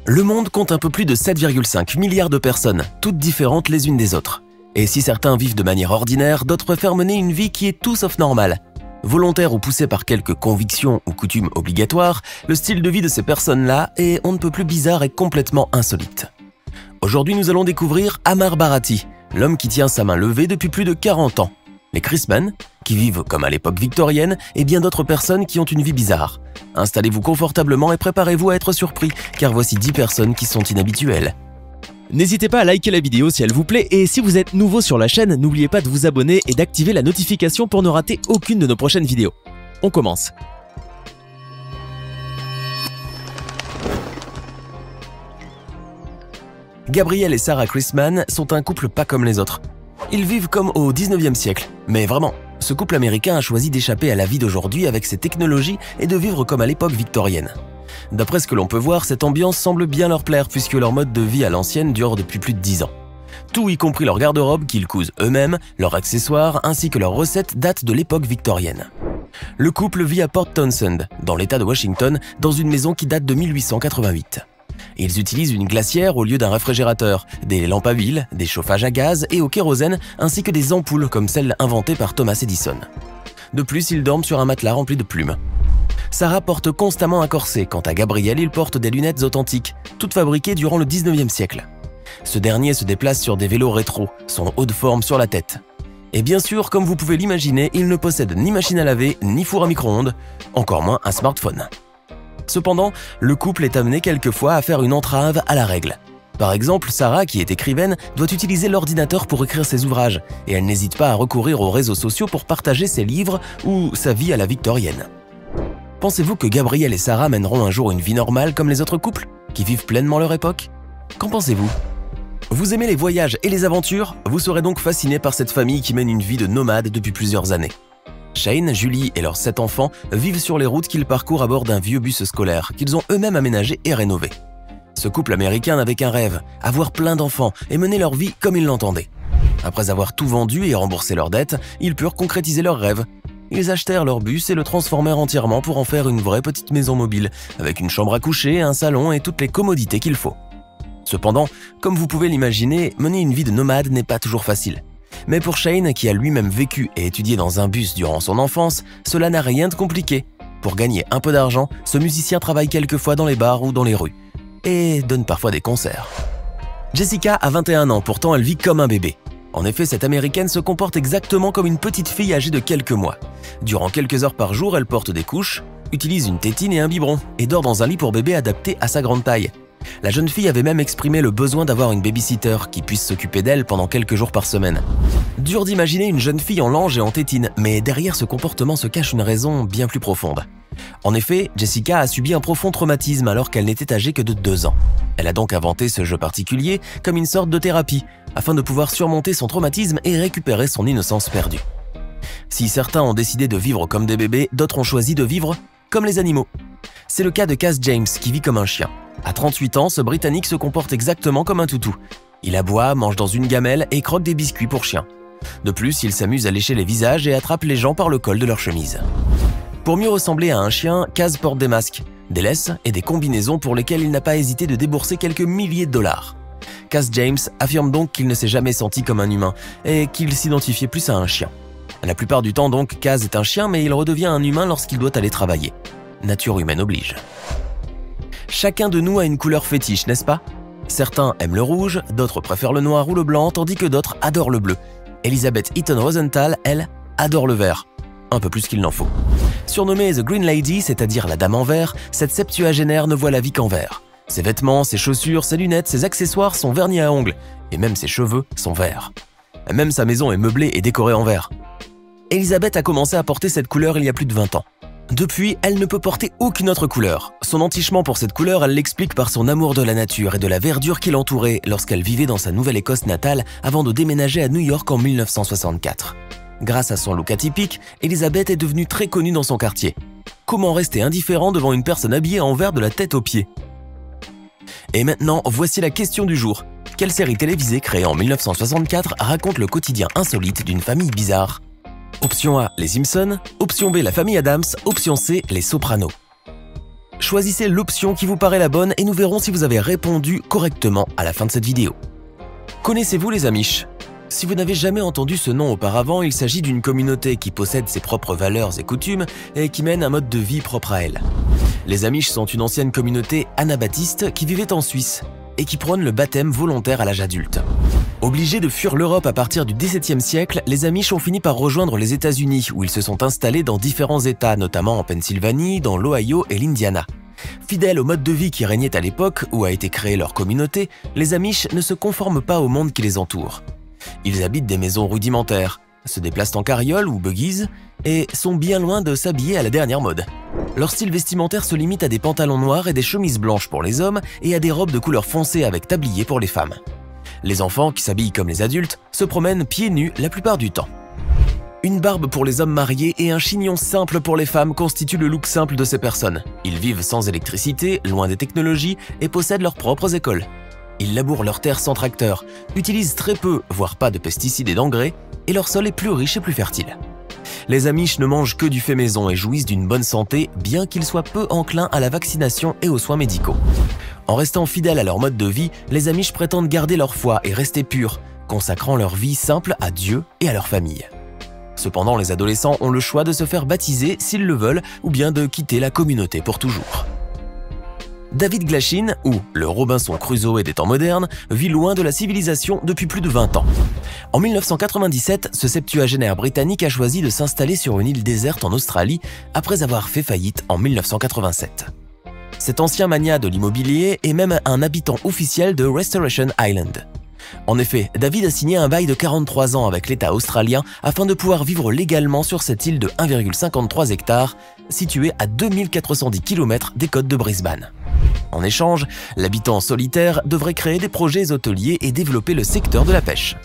Le monde compte un peu plus de 7,5 milliards de personnes, toutes différentes les unes des autres. Et si certains vivent de manière ordinaire, d'autres préfèrent mener une vie qui est tout sauf normale. Volontaire ou poussée par quelques convictions ou coutumes obligatoires, le style de vie de ces personnes-là est on ne peut plus bizarre et complètement insolite. Aujourd'hui, nous allons découvrir Amar Bharati, l'homme qui tient sa main levée depuis plus de 40 ans. Les Chrisman, qui vivent comme à l'époque victorienne, et bien d'autres personnes qui ont une vie bizarre. Installez-vous confortablement et préparez-vous à être surpris, car voici 10 personnes qui sont inhabituelles. N'hésitez pas à liker la vidéo si elle vous plaît et si vous êtes nouveau sur la chaîne, n'oubliez pas de vous abonner et d'activer la notification pour ne rater aucune de nos prochaines vidéos. On commence. Gabriel et Sarah Chrisman sont un couple pas comme les autres. Ils vivent comme au 19e siècle, mais vraiment, ce couple américain a choisi d'échapper à la vie d'aujourd'hui avec ses technologies et de vivre comme à l'époque victorienne. D'après ce que l'on peut voir, cette ambiance semble bien leur plaire puisque leur mode de vie à l'ancienne dure depuis plus de 10 ans. Tout y compris leur garde-robe qu'ils cousent eux-mêmes, leurs accessoires ainsi que leurs recettes datent de l'époque victorienne. Le couple vit à Port Townsend, dans l'état de Washington, dans une maison qui date de 1888. Ils utilisent une glacière au lieu d'un réfrigérateur, des lampes à huile, des chauffages à gaz et au kérosène ainsi que des ampoules comme celles inventées par Thomas Edison. De plus, ils dorment sur un matelas rempli de plumes. Sarah porte constamment un corset, quant à Gabriel, il porte des lunettes authentiques, toutes fabriquées durant le 19e siècle. Ce dernier se déplace sur des vélos rétro, son haut de forme sur la tête. Et bien sûr, comme vous pouvez l'imaginer, il ne possède ni machine à laver, ni four à micro-ondes, encore moins un smartphone. Cependant, le couple est amené quelquefois à faire une entrave à la règle. Par exemple, Sarah, qui est écrivaine, doit utiliser l'ordinateur pour écrire ses ouvrages, et elle n'hésite pas à recourir aux réseaux sociaux pour partager ses livres ou sa vie à la victorienne. Pensez-vous que Gabriel et Sarah mèneront un jour une vie normale comme les autres couples, qui vivent pleinement leur époque? Qu'en pensez-vous? Vous aimez les voyages et les aventures? Vous serez donc fasciné par cette famille qui mène une vie de nomade depuis plusieurs années. Shane, Julie et leurs 7 enfants vivent sur les routes qu'ils parcourent à bord d'un vieux bus scolaire qu'ils ont eux-mêmes aménagé et rénové. Ce couple américain n'avait qu'un rêve, avoir plein d'enfants et mener leur vie comme ils l'entendaient. Après avoir tout vendu et remboursé leurs dettes, ils purent concrétiser leurs rêves. Ils achetèrent leur bus et le transformèrent entièrement pour en faire une vraie petite maison mobile, avec une chambre à coucher, un salon et toutes les commodités qu'il faut. Cependant, comme vous pouvez l'imaginer, mener une vie de nomade n'est pas toujours facile. Mais pour Shane, qui a lui-même vécu et étudié dans un bus durant son enfance, cela n'a rien de compliqué. Pour gagner un peu d'argent, ce musicien travaille quelquefois dans les bars ou dans les rues, et donne parfois des concerts. Jessica a 21 ans, pourtant elle vit comme un bébé. En effet, cette américaine se comporte exactement comme une petite fille âgée de quelques mois. Durant quelques heures par jour, elle porte des couches, utilise une tétine et un biberon, et dort dans un lit pour bébé adapté à sa grande taille. La jeune fille avait même exprimé le besoin d'avoir une babysitter qui puisse s'occuper d'elle pendant quelques jours par semaine. Dur d'imaginer une jeune fille en lange et en tétine, mais derrière ce comportement se cache une raison bien plus profonde. En effet, Jessica a subi un profond traumatisme alors qu'elle n'était âgée que de 2 ans. Elle a donc inventé ce jeu particulier comme une sorte de thérapie, afin de pouvoir surmonter son traumatisme et récupérer son innocence perdue. Si certains ont décidé de vivre comme des bébés, d'autres ont choisi de vivre comme les animaux. C'est le cas de Cass James qui vit comme un chien. À 38 ans, ce Britannique se comporte exactement comme un toutou. Il aboie, mange dans une gamelle et croque des biscuits pour chiens. De plus, il s'amuse à lécher les visages et attrape les gens par le col de leur chemise. Pour mieux ressembler à un chien, Cass porte des masques, des laisses et des combinaisons pour lesquelles il n'a pas hésité de débourser quelques milliers de dollars. Cass James affirme donc qu'il ne s'est jamais senti comme un humain et qu'il s'identifiait plus à un chien. La plupart du temps donc, Cass est un chien mais il redevient un humain lorsqu'il doit aller travailler. Nature humaine oblige. Chacun de nous a une couleur fétiche, n'est-ce pas? Certains aiment le rouge, d'autres préfèrent le noir ou le blanc, tandis que d'autres adorent le bleu. Elizabeth Eaton Rosenthal, elle, adore le vert. Un peu plus qu'il n'en faut. Surnommée The Green Lady, c'est-à-dire la dame en vert, cette septuagénaire ne voit la vie qu'en vert. Ses vêtements, ses chaussures, ses lunettes, ses accessoires sont vernis à ongles, et même ses cheveux sont verts. Même sa maison est meublée et décorée en vert. Elizabeth a commencé à porter cette couleur il y a plus de 20 ans. Depuis, elle ne peut porter aucune autre couleur. Son entichement pour cette couleur, elle l'explique par son amour de la nature et de la verdure qui l'entourait lorsqu'elle vivait dans sa Nouvelle-Écosse natale avant de déménager à New York en 1964. Grâce à son look atypique, Elizabeth est devenue très connue dans son quartier. Comment rester indifférent devant une personne habillée en vert de la tête aux pieds? Et maintenant, voici la question du jour. Quelle série télévisée créée en 1964 raconte le quotidien insolite d'une famille bizarre? Option A, les Simpsons. Option B, la famille Addams. Option C, les Sopranos. Choisissez l'option qui vous paraît la bonne et nous verrons si vous avez répondu correctement à la fin de cette vidéo. Connaissez-vous les Amish? Si vous n'avez jamais entendu ce nom auparavant, il s'agit d'une communauté qui possède ses propres valeurs et coutumes et qui mène un mode de vie propre à elle. Les Amish sont une ancienne communauté anabaptiste qui vivait en Suisse et qui prône le baptême volontaire à l'âge adulte. Obligés de fuir l'Europe à partir du XVIIe siècle, les Amish ont fini par rejoindre les États-Unis où ils se sont installés dans différents États, notamment en Pennsylvanie, dans l'Ohio et l'Indiana. Fidèles au mode de vie qui régnait à l'époque où a été créée leur communauté, les Amish ne se conforment pas au monde qui les entoure. Ils habitent des maisons rudimentaires, se déplacent en carriole ou buggies et sont bien loin de s'habiller à la dernière mode. Leur style vestimentaire se limite à des pantalons noirs et des chemises blanches pour les hommes et à des robes de couleur foncée avec tablier pour les femmes. Les enfants, qui s'habillent comme les adultes, se promènent pieds nus la plupart du temps. Une barbe pour les hommes mariés et un chignon simple pour les femmes constituent le look simple de ces personnes. Ils vivent sans électricité, loin des technologies et possèdent leurs propres écoles. Ils labourent leurs terres sans tracteur, utilisent très peu, voire pas de pesticides et d'engrais, et leur sol est plus riche et plus fertile. Les Amish ne mangent que du fait maison et jouissent d'une bonne santé, bien qu'ils soient peu enclins à la vaccination et aux soins médicaux. En restant fidèles à leur mode de vie, les Amish prétendent garder leur foi et rester purs, consacrant leur vie simple à Dieu et à leur famille. Cependant, les adolescents ont le choix de se faire baptiser s'ils le veulent ou bien de quitter la communauté pour toujours. David Glashin, ou le Robinson Crusoe des temps modernes, vit loin de la civilisation depuis plus de 20 ans. En 1997, ce septuagénaire britannique a choisi de s'installer sur une île déserte en Australie après avoir fait faillite en 1987. Cet ancien magnat de l'immobilier est même un habitant officiel de Restoration Island. En effet, David a signé un bail de 43 ans avec l'État australien afin de pouvoir vivre légalement sur cette île de 1,53 hectares, située à 2410 km des côtes de Brisbane. En échange, l'habitant solitaire devrait créer des projets hôteliers et développer le secteur de la pêche.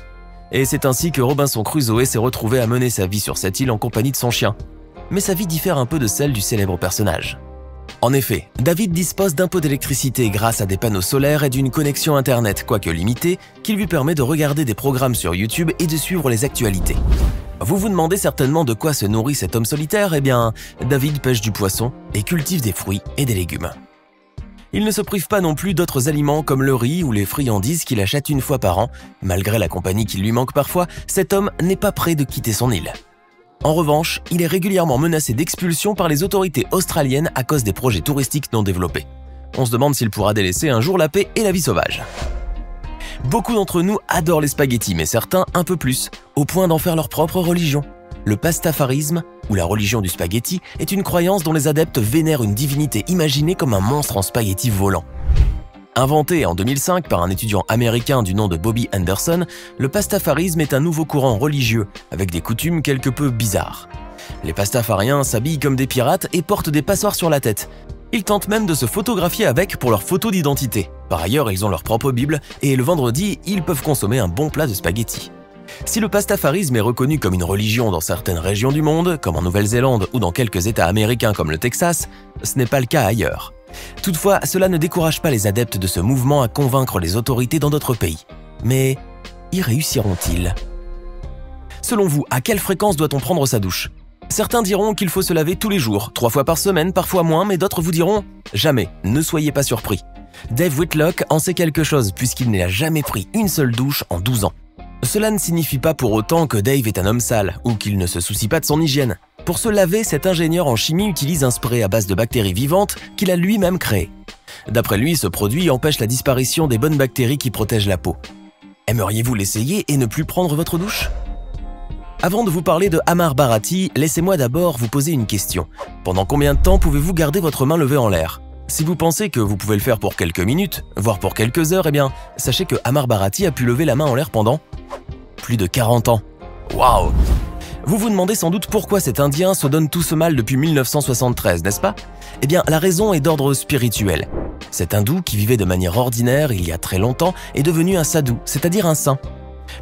Et c'est ainsi que Robinson Crusoe s'est retrouvé à mener sa vie sur cette île en compagnie de son chien. Mais sa vie diffère un peu de celle du célèbre personnage. En effet, David dispose d'un peu d'électricité grâce à des panneaux solaires et d'une connexion internet, quoique limitée, qui lui permet de regarder des programmes sur YouTube et de suivre les actualités. Vous vous demandez certainement de quoi se nourrit cet homme solitaire? Eh bien, David pêche du poisson et cultive des fruits et des légumes. Il ne se prive pas non plus d'autres aliments comme le riz ou les friandises qu'il achète une fois par an. Malgré la compagnie qui lui manque parfois, cet homme n'est pas prêt de quitter son île. En revanche, il est régulièrement menacé d'expulsion par les autorités australiennes à cause des projets touristiques non développés. On se demande s'il pourra délaisser un jour la paix et la vie sauvage. Beaucoup d'entre nous adorent les spaghettis, mais certains un peu plus, au point d'en faire leur propre religion. Le pastafarisme, ou la religion du spaghetti, est une croyance dont les adeptes vénèrent une divinité imaginée comme un monstre en spaghetti volant. Inventé en 2005 par un étudiant américain du nom de Bobby Anderson, le pastafarisme est un nouveau courant religieux, avec des coutumes quelque peu bizarres. Les pastafariens s'habillent comme des pirates et portent des passoires sur la tête. Ils tentent même de se photographier avec pour leur photo d'identité. Par ailleurs, ils ont leur propre Bible, et le vendredi, ils peuvent consommer un bon plat de spaghetti. Si le pastafarisme est reconnu comme une religion dans certaines régions du monde, comme en Nouvelle-Zélande ou dans quelques États américains comme le Texas, ce n'est pas le cas ailleurs. Toutefois, cela ne décourage pas les adeptes de ce mouvement à convaincre les autorités dans d'autres pays. Mais y réussiront-ils? Selon vous, à quelle fréquence doit-on prendre sa douche? Certains diront qu'il faut se laver tous les jours, 3 fois par semaine, parfois moins, mais d'autres vous diront « jamais, ne soyez pas surpris ». Dave Whitlock en sait quelque chose puisqu'il n'a jamais pris une seule douche en 12 ans. Cela ne signifie pas pour autant que Dave est un homme sale ou qu'il ne se soucie pas de son hygiène. Pour se laver, cet ingénieur en chimie utilise un spray à base de bactéries vivantes qu'il a lui-même créé. D'après lui, ce produit empêche la disparition des bonnes bactéries qui protègent la peau. Aimeriez-vous l'essayer et ne plus prendre votre douche? Avant de vous parler de Amar Bharati, laissez-moi d'abord vous poser une question. Pendant combien de temps pouvez-vous garder votre main levée en l'air? Si vous pensez que vous pouvez le faire pour quelques minutes, voire pour quelques heures, eh bien, sachez que Amar Bharati a pu lever la main en l'air pendant plus de 40 ans. Waouh! Vous vous demandez sans doute pourquoi cet Indien se donne tout ce mal depuis 1973, n'est-ce pas? Eh bien, la raison est d'ordre spirituel. Cet hindou, qui vivait de manière ordinaire il y a très longtemps, est devenu un sadhu, c'est-à-dire un saint.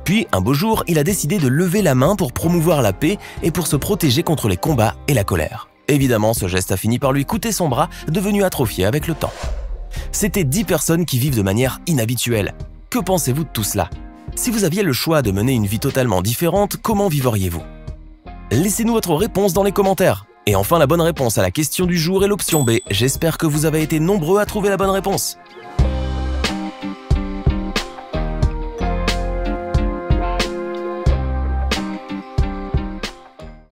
Puis, un beau jour, il a décidé de lever la main pour promouvoir la paix et pour se protéger contre les combats et la colère. Évidemment, ce geste a fini par lui coûter son bras, devenu atrophié avec le temps. C'était 10 personnes qui vivent de manière inhabituelle. Que pensez-vous de tout cela? Si vous aviez le choix de mener une vie totalement différente, comment vivriez-vous? Laissez-nous votre réponse dans les commentaires. Et enfin, la bonne réponse à la question du jour est l'option B. J'espère que vous avez été nombreux à trouver la bonne réponse.